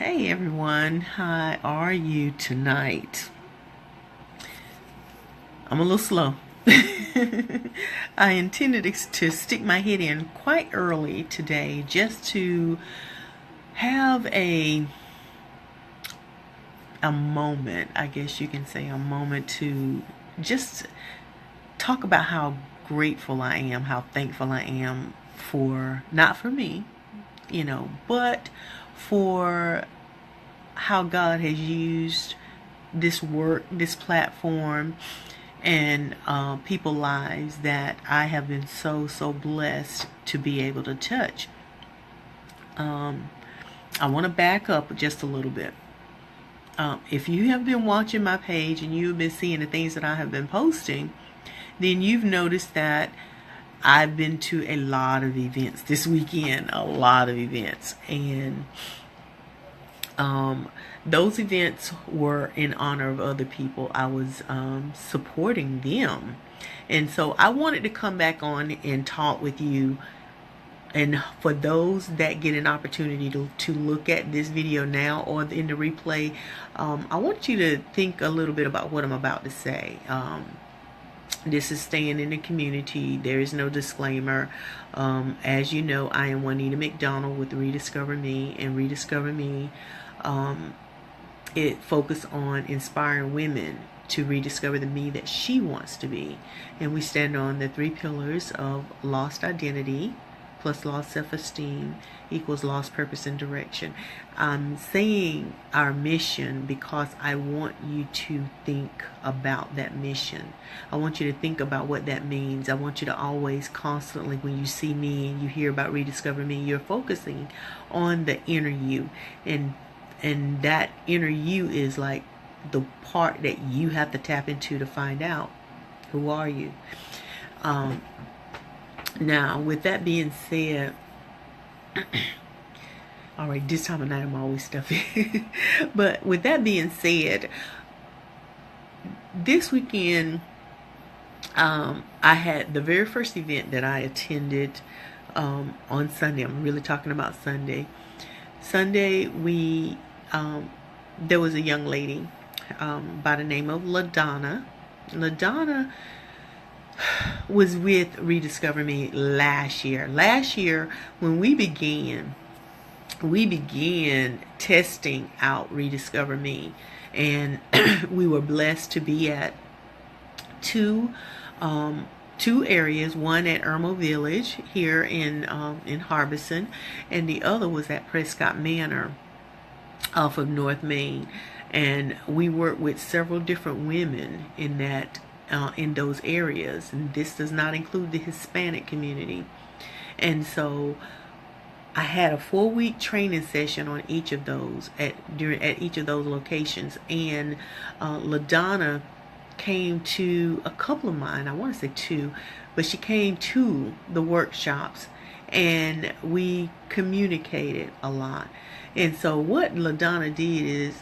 Hey everyone, how are you tonight? I'm a little slow. I intended to stick my head in quite early today just to have a moment, I guess you can say, a moment to just talk about how grateful I am, how thankful I am for, not for me, but for how God has used this work, this platform, and people lives that I have been so blessed to be able to touch. I want to back up just a little bit. If you have been watching my page and you've been seeing the things that I have been posting, then you've noticed that I've been to a lot of events this weekend, a lot of events, and those events were in honor of other people. I was supporting them. And so I wanted to come back on and talk with you. And for those that get an opportunity to look at this video now or in the replay, I want you to think a little bit about what I'm about to say. This is staying in the community. There is no disclaimer. As you know, I am Juanita McDonald with Rediscover Me, and Rediscover Me, it focuses on inspiring women to rediscover the me that she wants to be. And we stand on the 3 pillars of lost identity plus lost self-esteem equals lost purpose and direction. I'm saying our mission because I want you to think about that mission. I want you to think about what that means. I want you to always constantly, when you see me and you hear about Rediscover Me, you're focusing on the inner you. And that inner you is like the part that you have to tap into to find out who are you. Now, with that being said, all right, this time of night I'm always stuffy. But with that being said, this weekend I had the very first event that I attended on Sunday. I'm really talking about Sunday. Sunday, there was a young lady by the name of LaDonna. LaDonna was with Rediscover Me last year. Last year, when we began testing out Rediscover Me, and we were blessed to be at two areas. One at Irmo Village here in Harbison, and the other was at Prescott Manor off of North Main. And we worked with several different women in that in those areas, and this does not include the Hispanic community. And so I had a 4-week training session on each of those at each of those locations. And LaDonna came to a couple of mine. I want to say 2, but she came to the workshops, and we communicated a lot. And so what LaDonna did is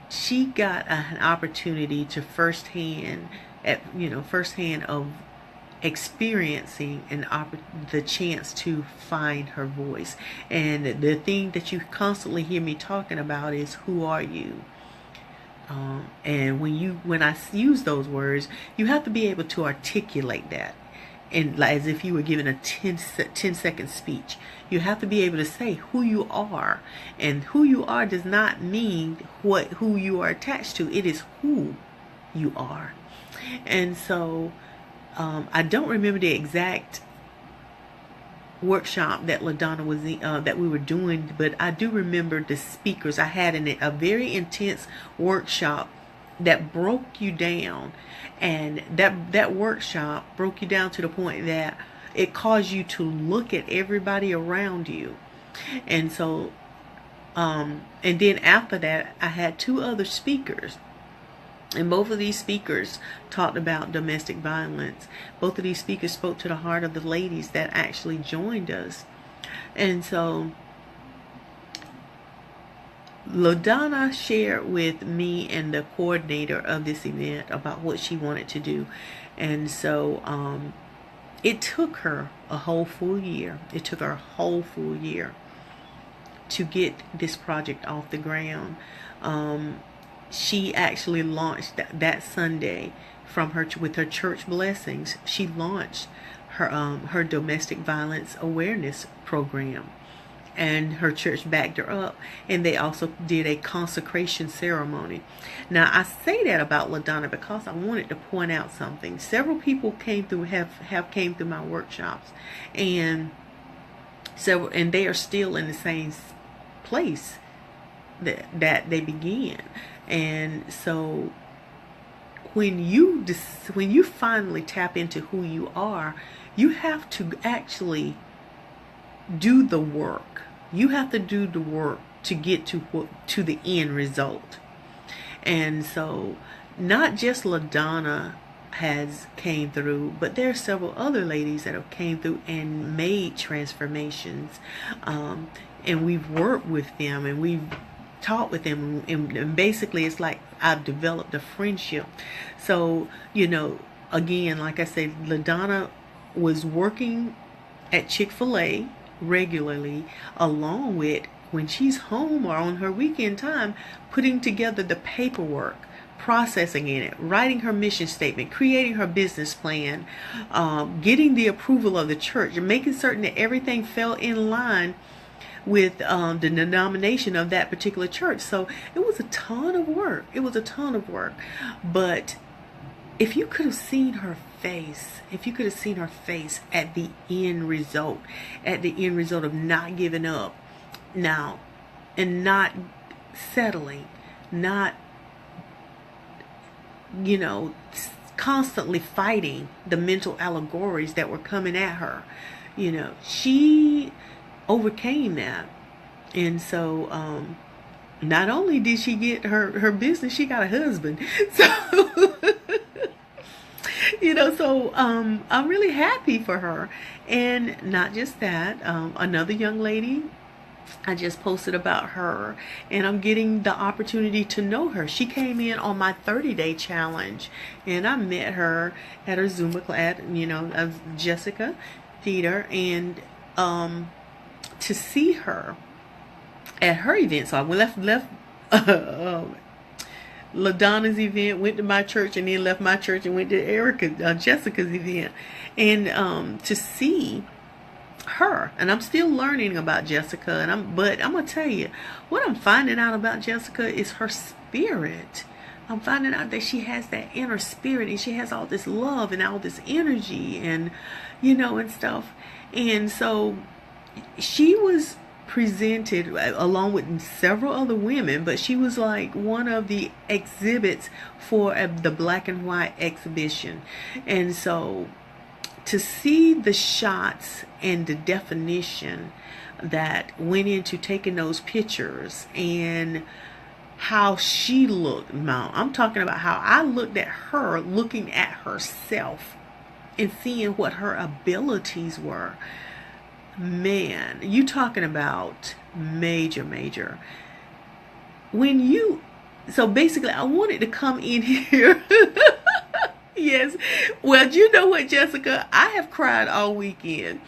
she got an opportunity to firsthand of experiencing the chance to find her voice. And the thing that you constantly hear me talking about is, who are you? And when I use those words, you have to be able to articulate that, and as if you were giving a 10-second speech. You have to be able to say who you are, and who you are does not mean who you are attached to. It is who you are. And so I don't remember the exact workshop that LaDonna was that we were doing, but I do remember the speakers. I had a very intense workshop that broke you down, and that workshop broke you down to the point that it caused you to look at everybody around you. And so and then after that, I had 2 other speakers, and both of these speakers talked about domestic violence. Both of these speakers spoke to the heart of the ladies that actually joined us. And so LaDonna shared with me and the coordinator of this event about what she wanted to do. And so it took her a whole full year. It took her a whole full year to get this project off the ground. She actually launched that Sunday from her with her church blessings. She launched her domestic violence awareness program, and her church backed her up, and they also did a consecration ceremony. Now, I say that about LaDonna because I wanted to point out something. Several people came through have came through my workshops, and they are still in the same place that they began. And so when you finally tap into who you are, you have to actually do the work. You have to do the work to get to the end result. And so not just LaDonna has came through, but there are several other ladies that have came through and made transformations. And we've worked with them, and we've taught with them, and basically it's like I've developed a friendship. So, again, like I said, LaDonna was working at Chick-fil-A regularly, along with, when she's home or on her weekend time, putting together the paperwork, processing in it, writing her mission statement, creating her business plan, getting the approval of the church, and making certain that everything fell in line with the denomination of that particular church. So it was a ton of work. But if you could have seen her face, at the end result, of not giving up now, and not settling, not, constantly fighting the mental allegories that were coming at her, she overcame that. And so not only did she get her business, she got a husband. So I'm really happy for her. And not just that, another young lady, I just posted about her, and I'm getting the opportunity to know her. She came in on my 30-day challenge, and I met her at her Zumba class, Jessica Peter, and to see her at her event. So I left LaDonna's event, went to my church, and then left my church and went to Jessica's event, and to see her. And I'm still learning about Jessica, but I'm gonna tell you what I'm finding out about Jessica is her spirit. I'm finding out that she has that inner spirit, and she has all this love and all this energy, and and stuff. And so she was presented along with several other women, but she was like one of the exhibits for the black and white exhibition. And so to see the shots and the definition that went into taking those pictures, and how she looked, now I'm talking about how I looked at her, looking at herself and seeing what her abilities were. Man, you talking about major. So basically I wanted to come in here. Yes. Well, you know what, Jessica? I have cried all weekend.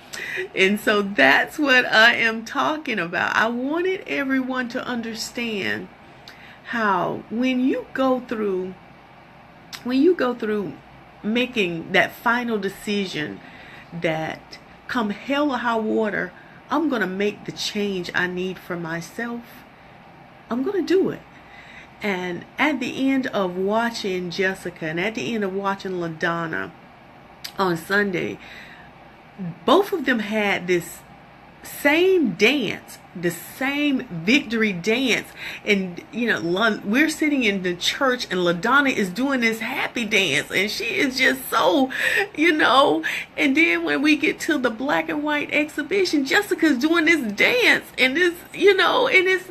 And so that's what I am talking about. I wanted everyone to understand how when you go through making that final decision that come hell or high water, I'm going to make the change I need for myself, I'm going to do it. And at the end of watching Jessica and at the end of watching LaDonna on Sunday, both of them had this same dance, the same victory dance. And we're sitting in the church, and LaDonna is doing this happy dance, and she is just so, and then when we get to the black and white exhibition, Jessica's doing this dance, and this, and it's,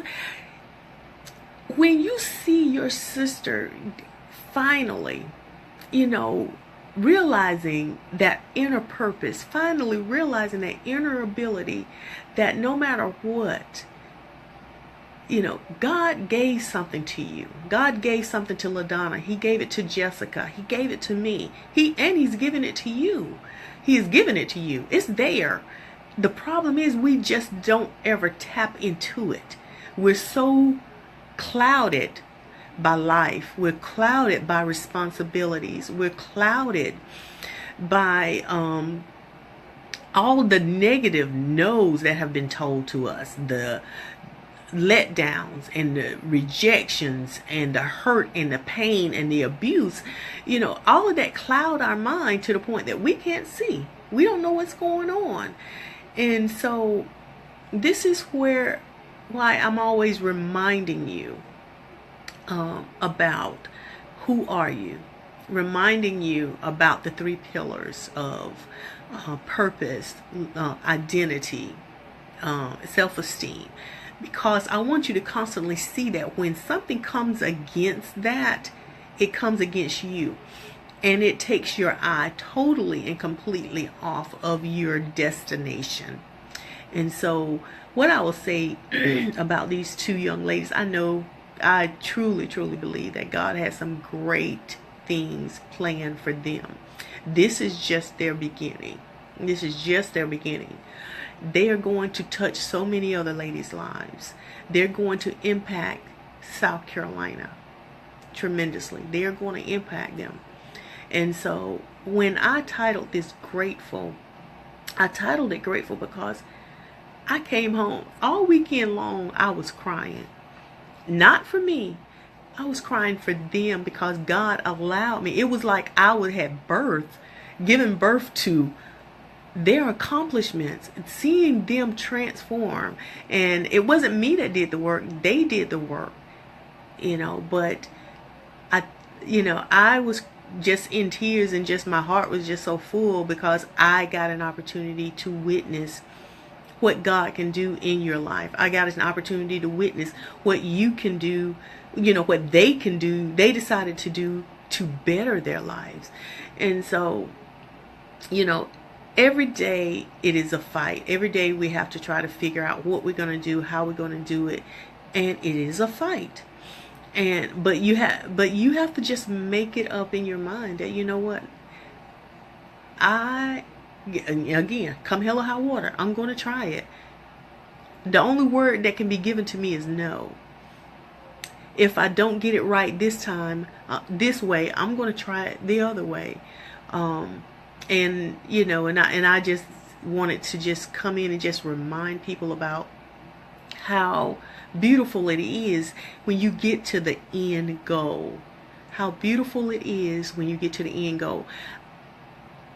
when you see your sister finally, realizing that inner purpose, finally realizing that inner ability, that no matter what, God gave something to you. God gave something to LaDonna. He gave it to Jessica. He gave it to me. He's given it to you. He has given it to you. It's there. the problem is we just don't ever tap into it. We're so clouded by life. We're clouded by responsibilities. We're clouded by all the negative no's that have been told to us, the letdowns and the rejections and the hurt and the pain and the abuse. All of that cloud our mind to the point that we can't see. We don't know what's going on. And so this is why I'm always reminding you about who are you, reminding you about the 3 pillars of purpose, identity, self-esteem, because I want you to constantly see that when something comes against that, it comes against you, and it takes your eye totally and completely off of your destination. And so what I will say about these 2 young ladies, I truly believe that God has some great things planned for them. This is just their beginning. This is just their beginning. They are going to touch so many other ladies' lives. They're going to impact South Carolina tremendously. They're going to impact them. And so when I titled this Grateful, I titled it Grateful because I came home all weekend long. I was crying. Not for me. I was crying for them because God allowed me. It was like I would have given birth to their accomplishments, seeing them transform. And it wasn't me that did the work. They did the work, but I was just in tears, and just my heart was just so full because I got an opportunity to witness what God can do in your life. I got an opportunity to witness what you can do, what they can do, they decided to do to better their lives. And so, every day it is a fight. Every day we have to try to figure out what we're going to do, how we're going to do it. And it is a fight. But you have to just make it up in your mind that, what? Again, come hell or high water, I'm going to try it. The only word that can be given to me is no. If I don't get it right this time, this way, I'm going to try it the other way. And I just wanted to just come in and just remind people about how beautiful it is when you get to the end goal. How beautiful it is when you get to the end goal.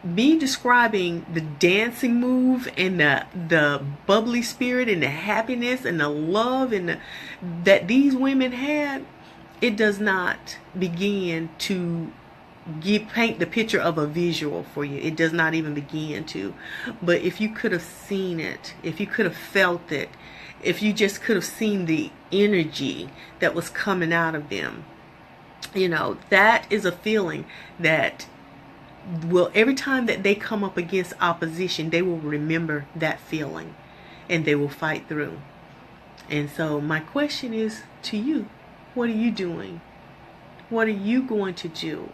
Me describing the dancing move and the bubbly spirit and the happiness and the love that these women had, it does not begin to paint the picture of a visual for you. It does not even begin to. But if you could have seen it, if you could have felt it, if you just could have seen the energy that was coming out of them, that is a feeling that every time that they come up against opposition, they will remember that feeling and they will fight through. And so my question is to you, what are you doing? What are you going to do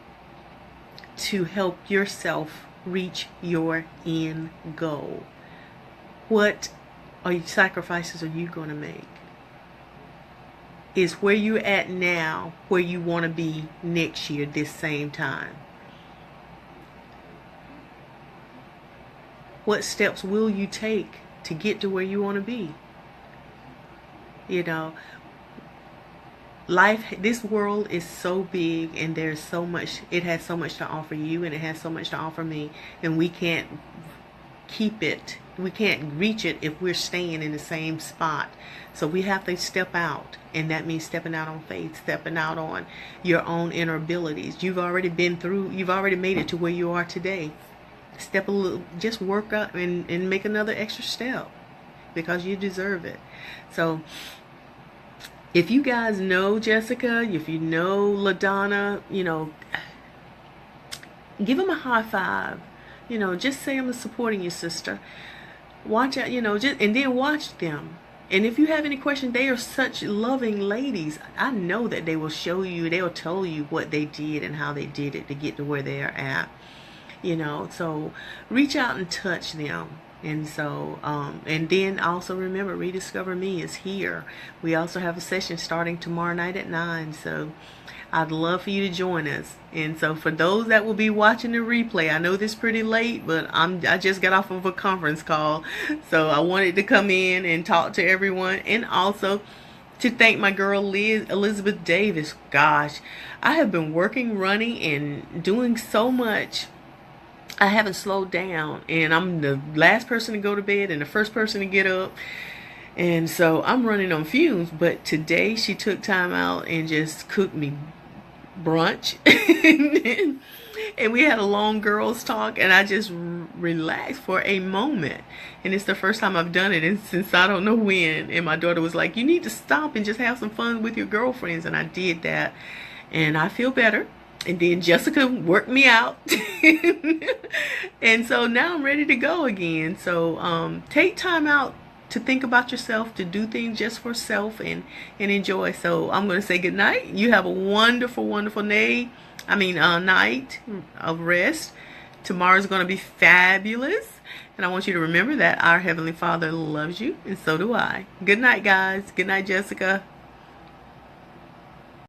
to help yourself reach your end goal? What sacrifices are you going to make? Is where you're at now where you want to be next year this same time? What steps will you take to get to where you want to be? Life, this world is so big, and there's so much, it has so much to offer you, and it has so much to offer me, and we can't keep it, we can't reach it if we're staying in the same spot. So we have to step out, and that means stepping out on faith, stepping out on your own inner abilities. You've already made it to where you are today. Step a little, just work up and make another extra step, because you deserve it. So if you guys know Jessica, if you know LaDonna, give them a high five. Just say I'm supporting your sister. Watch out, and then watch them. And if you have any questions, they are such loving ladies. I know that they will show you, they will tell you what they did and how they did it to get to where they are at. So reach out and touch them. And so, and then also remember, Rediscover Me is here. We also have a session starting tomorrow night at 9. So I'd love for you to join us. And so for those that will be watching the replay, I know this is pretty late, but I just got off of a conference call. So I wanted to come in and talk to everyone, and also to thank my girl Elizabeth Davis. Gosh, I have been working, running, and doing so much. I haven't slowed down, and I'm the last person to go to bed and the first person to get up. And so I'm running on fumes. But today she took time out and just cooked me brunch. And we had a long girls talk, and I just relaxed for a moment. And it's the first time I've done it, and since I don't know when. And my daughter was like, you need to stop and just have some fun with your girlfriends. And I did that, and I feel better. And then Jessica worked me out. And so now I'm ready to go again. So take time out to think about yourself, to do things just for self, and enjoy. So I'm going to say good night. You have a wonderful, wonderful night of rest. Tomorrow's going to be fabulous. And I want you to remember that our Heavenly Father loves you, and so do I. Good night, guys. Good night, Jessica.